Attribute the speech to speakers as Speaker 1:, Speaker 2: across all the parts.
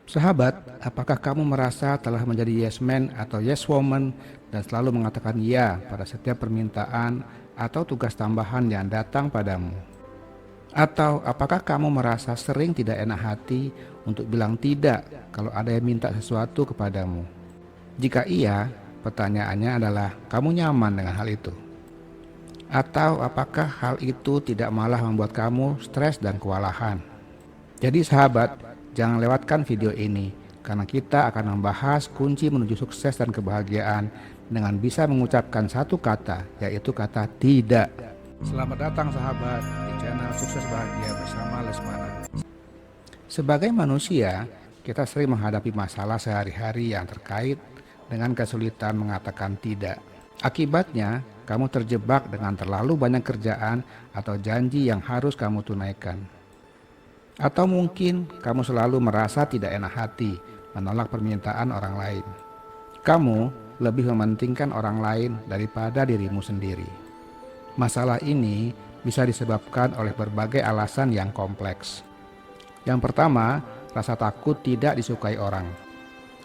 Speaker 1: Sahabat, apakah kamu merasa telah menjadi yes man atau yes woman dan selalu mengatakan ya pada setiap permintaan atau tugas tambahan yang datang padamu? Atau apakah kamu merasa sering tidak enak hati untuk bilang tidak kalau ada yang minta sesuatu kepadamu? Jika iya, pertanyaannya adalah kamu nyaman dengan hal itu? Atau apakah hal itu tidak malah membuat kamu stres dan kewalahan? Jadi sahabat, jangan lewatkan video ini karena kita akan membahas kunci menuju sukses dan kebahagiaan dengan bisa mengucapkan satu kata, yaitu kata tidak. Selamat datang sahabat di channel Sukses Bahagia bersama Lesmana. Sebagai manusia, kita sering menghadapi masalah sehari-hari yang terkait dengan kesulitan mengatakan tidak. Akibatnya, kamu terjebak dengan terlalu banyak kerjaan atau janji yang harus kamu tunaikan. Atau mungkin kamu selalu merasa tidak enak hati menolak permintaan orang lain. Kamu lebih mementingkan orang lain daripada dirimu sendiri. Masalah ini bisa disebabkan oleh berbagai alasan yang kompleks. Yang pertama, rasa takut tidak disukai orang.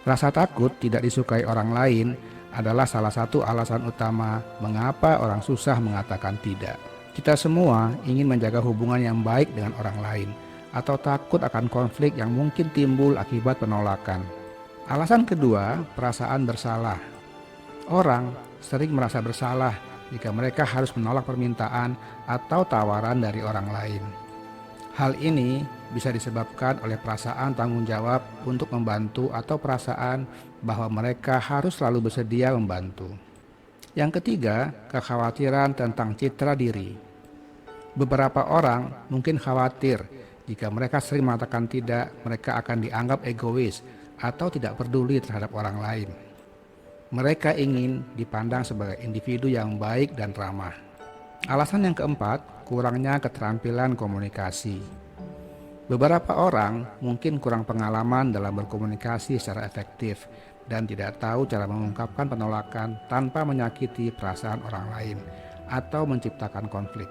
Speaker 1: Rasa takut tidak disukai orang lain adalah salah satu alasan utama mengapa orang susah mengatakan tidak. Kita semua ingin menjaga hubungan yang baik dengan orang lain, atau takut akan konflik yang mungkin timbul akibat penolakan. Alasan kedua, perasaan bersalah. Orang sering merasa bersalah jika mereka harus menolak permintaan atau tawaran dari orang lain. Hal ini bisa disebabkan oleh perasaan tanggung jawab untuk membantu atau perasaan bahwa mereka harus selalu bersedia membantu. Yang ketiga, kekhawatiran tentang citra diri. Beberapa orang mungkin khawatir jika mereka sering mengatakan tidak, mereka akan dianggap egois atau tidak peduli terhadap orang lain. Mereka ingin dipandang sebagai individu yang baik dan ramah. Alasan yang keempat, kurangnya keterampilan komunikasi. Beberapa orang mungkin kurang pengalaman dalam berkomunikasi secara efektif dan tidak tahu cara mengungkapkan penolakan tanpa menyakiti perasaan orang lain atau menciptakan konflik.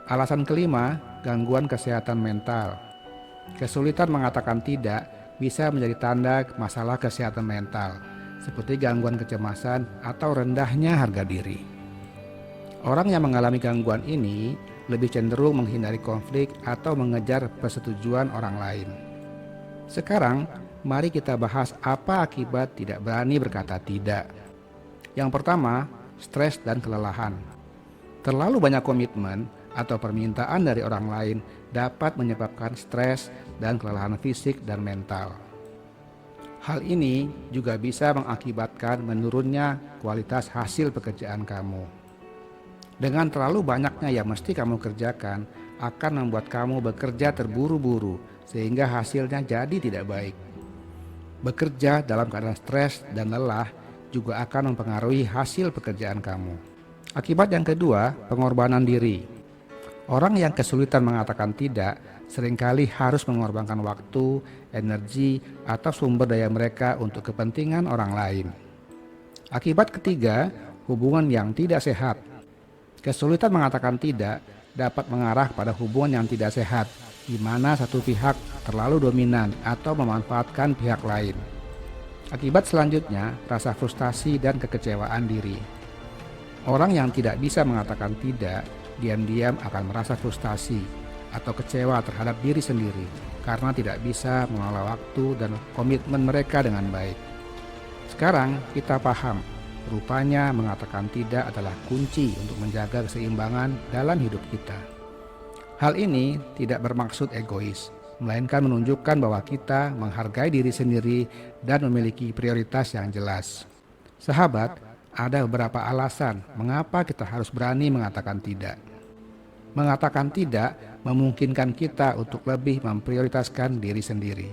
Speaker 1: Alasan kelima, gangguan kesehatan mental. Kesulitan mengatakan tidak bisa menjadi tanda masalah kesehatan mental, seperti gangguan kecemasan atau rendahnya harga diri. Orang yang mengalami gangguan ini lebih cenderung menghindari konflik atau mengejar persetujuan orang lain. Sekarang, mari kita bahas apa akibat tidak berani berkata tidak. Yang pertama, stres dan kelelahan. Terlalu banyak komitmen atau permintaan dari orang lain dapat menyebabkan stres dan kelelahan fisik dan mental. Hal ini juga bisa mengakibatkan menurunnya kualitas hasil pekerjaan kamu. Dengan terlalu banyaknya yang mesti kamu kerjakan akan membuat kamu bekerja terburu-buru sehingga hasilnya jadi tidak baik. Bekerja dalam keadaan stres dan lelah juga akan mempengaruhi hasil pekerjaan kamu. Akibat yang kedua, pengorbanan diri. Orang yang kesulitan mengatakan tidak seringkali harus mengorbankan waktu, energi, atau sumber daya mereka untuk kepentingan orang lain. Akibat ketiga, hubungan yang tidak sehat. Kesulitan mengatakan tidak dapat mengarah pada hubungan yang tidak sehat, di mana satu pihak terlalu dominan atau memanfaatkan pihak lain. Akibat selanjutnya, rasa frustasi dan kekecewaan diri. Orang yang tidak bisa mengatakan tidak, diam-diam akan merasa frustasi atau kecewa terhadap diri sendiri karena tidak bisa mengelola waktu dan komitmen mereka dengan baik. Sekarang kita paham, rupanya mengatakan tidak adalah kunci untuk menjaga keseimbangan dalam hidup kita. Hal ini tidak bermaksud egois, melainkan menunjukkan bahwa kita menghargai diri sendiri dan memiliki prioritas yang jelas. Sahabat, ada beberapa alasan mengapa kita harus berani mengatakan tidak. Mengatakan tidak memungkinkan kita untuk lebih memprioritaskan diri sendiri.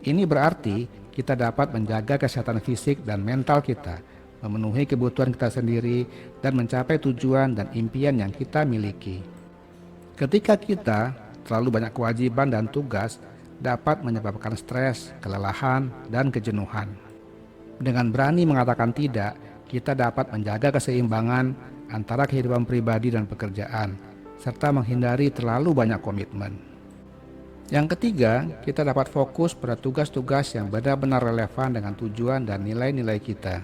Speaker 1: Ini berarti kita dapat menjaga kesehatan fisik dan mental kita, memenuhi kebutuhan kita sendiri, dan mencapai tujuan dan impian yang kita miliki. Ketika kita terlalu banyak kewajiban dan tugas, dapat menyebabkan stres, kelelahan, dan kejenuhan. Dengan berani mengatakan tidak, kita dapat menjaga keseimbangan antara kehidupan pribadi dan pekerjaan, serta menghindari terlalu banyak komitmen. Yang ketiga, kita dapat fokus pada tugas-tugas yang benar-benar relevan dengan tujuan dan nilai-nilai kita.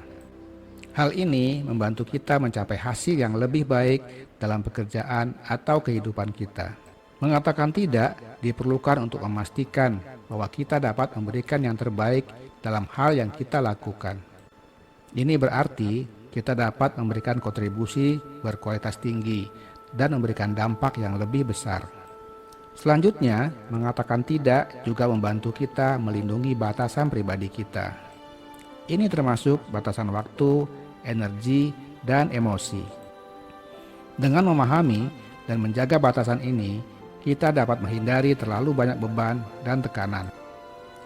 Speaker 1: Hal ini membantu kita mencapai hasil yang lebih baik dalam pekerjaan atau kehidupan kita. Mengatakan tidak diperlukan untuk memastikan bahwa kita dapat memberikan yang terbaik dalam hal yang kita lakukan. Ini berarti kita dapat memberikan kontribusi berkualitas tinggi dan memberikan dampak yang lebih besar. Selanjutnya, mengatakan tidak juga membantu kita melindungi batasan pribadi kita. Ini termasuk batasan waktu, energi, dan emosi. Dengan memahami dan menjaga batasan ini, kita dapat menghindari terlalu banyak beban dan tekanan.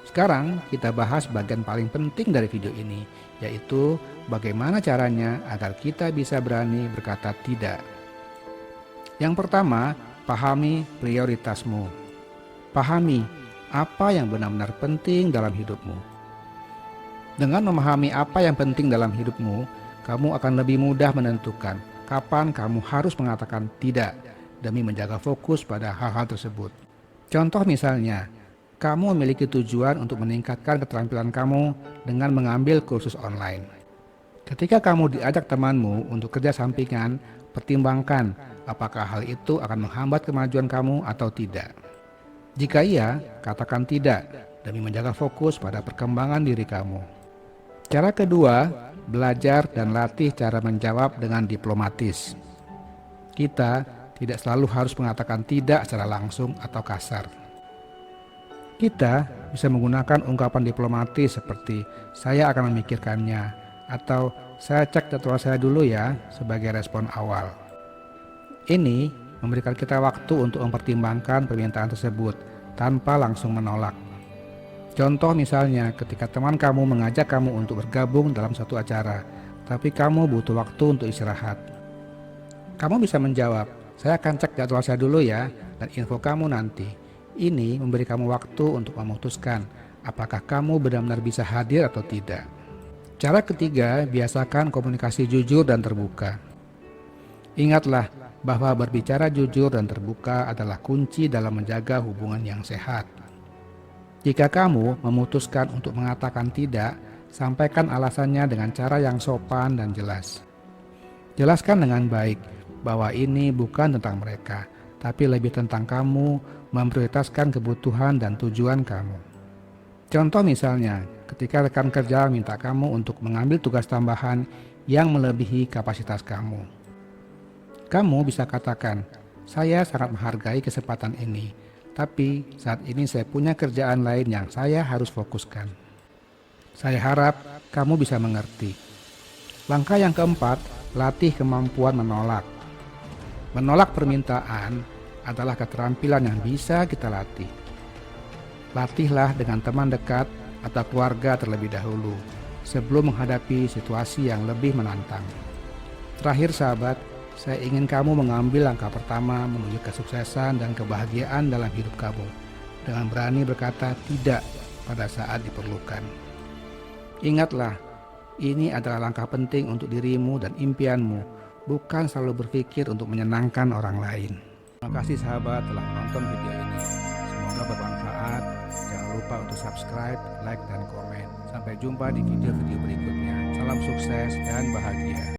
Speaker 1: Sekarang kita bahas bagian paling penting dari video ini, yaitu bagaimana caranya agar kita bisa berani berkata tidak. Yang pertama, pahami prioritasmu. Pahami apa yang benar-benar penting dalam hidupmu. Dengan memahami apa yang penting dalam hidupmu, kamu akan lebih mudah menentukan kapan kamu harus mengatakan tidak demi menjaga fokus pada hal-hal tersebut. Contoh misalnya, kamu memiliki tujuan untuk meningkatkan keterampilan kamu dengan mengambil kursus online. Ketika kamu diajak temanmu untuk kerja sampingan, pertimbangkan apakah hal itu akan menghambat kemajuan kamu atau tidak. Jika iya, katakan tidak demi menjaga fokus pada perkembangan diri kamu. Cara kedua, belajar dan latih cara menjawab dengan diplomatis. Kita tidak selalu harus mengatakan tidak secara langsung atau kasar. Kita bisa menggunakan ungkapan diplomatis seperti "saya akan memikirkannya" atau "saya cek jadwal saya dulu ya" sebagai respon awal. Ini memberikan kita waktu untuk mempertimbangkan permintaan tersebut tanpa langsung menolak. Contoh misalnya ketika teman kamu mengajak kamu untuk bergabung dalam satu acara, tapi kamu butuh waktu untuk istirahat. Kamu bisa menjawab, "Saya akan cek jadwal saya dulu ya, dan info kamu nanti." Ini memberi kamu waktu untuk memutuskan apakah kamu benar-benar bisa hadir atau tidak. Cara ketiga, biasakan komunikasi jujur dan terbuka. Ingatlah bahwa berbicara jujur dan terbuka adalah kunci dalam menjaga hubungan yang sehat. Jika kamu memutuskan untuk mengatakan tidak, sampaikan alasannya dengan cara yang sopan dan jelas. Jelaskan dengan baik bahwa ini bukan tentang mereka, tapi lebih tentang kamu memprioritaskan kebutuhan dan tujuan kamu. Contoh misalnya, ketika rekan kerja minta kamu untuk mengambil tugas tambahan yang melebihi kapasitas kamu. Kamu bisa katakan, "Saya sangat menghargai kesempatan ini, tapi saat ini saya punya kerjaan lain yang saya harus fokuskan. Saya harap kamu bisa mengerti." Langkah yang keempat, latih kemampuan menolak. Menolak permintaan adalah keterampilan yang bisa kita latih. Latihlah dengan teman dekat atau keluarga terlebih dahulu, sebelum menghadapi situasi yang lebih menantang. Terakhir sahabat, saya ingin kamu mengambil langkah pertama menuju kesuksesan dan kebahagiaan dalam hidup kamu dengan berani berkata tidak pada saat diperlukan. Ingatlah, ini adalah langkah penting untuk dirimu dan impianmu, bukan selalu berpikir untuk menyenangkan orang lain. Terima kasih sahabat telah menonton video ini. Semoga bermanfaat. Jangan lupa untuk subscribe, like, dan komen. Sampai jumpa di video-video berikutnya. Salam sukses dan bahagia.